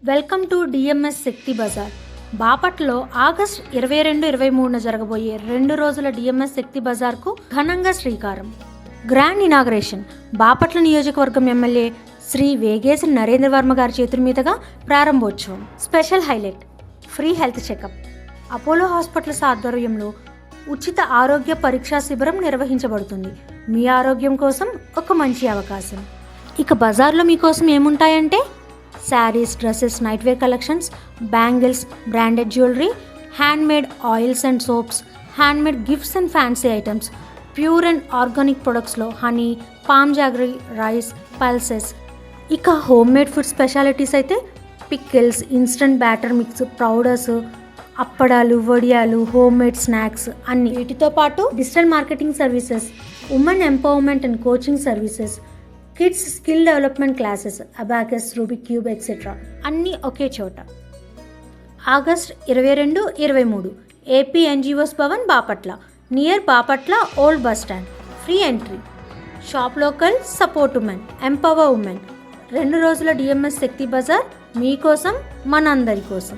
Welcome to DMS Shakti Bazaar. బాపట్లో August 22-23 జరగబోయే 2 రోజుల డిఎంఎస్ శక్తి బజార్కు ఘనంగా శ్రీకారం. గ్రాండ్ ఇనాగ్రేషన్ బాపట్ల నియోజకవర్గం ఎమ్మెల్యే శ్రీ వేగేసి నరేంద్ర వర్మ గారి చేతుల మీదుగా ప్రారంభోత్సవం. Special highlight free health checkup. Apollo hospitals ఆధ్వర్యంలో ఉచిత ఆరోగ్య పరీక్షా శిబిరం నిర్వహించబడుతుంది. మీ ఆరోగ్యం కోసం ఒక మంచి అవకాశం. ఇక బజార్లో మీకోసం ఏముంటాయంటే sarees, dresses, night wear collections, bangles, branded jewellery, handmade oils and soaps, handmade gifts and fancy items, pure and organic ప్రొడక్ట్స్లో honey, palm jaggery, rice, pulses. ఇక హోమ్ మేడ్ ఫుడ్ స్పెషాలిటీస్ అయితే pickles, instant batter mix, powders, అప్పడాలు, వడియాలు, home made snacks అన్ని. వీటితో పాటు digital marketing services, women empowerment and coaching services, kids skill development classes, abacus, Rubik cube etcetera అన్నీ ఒకే చోట. August 22-23 AP NGOs Bhavan Bapatla, near Bapatla old bus stand. Free entry. Shop local, support women, empower women. 2 రోజుల DMs Shakti Bazar మీకోసం, మనందరి కోసం.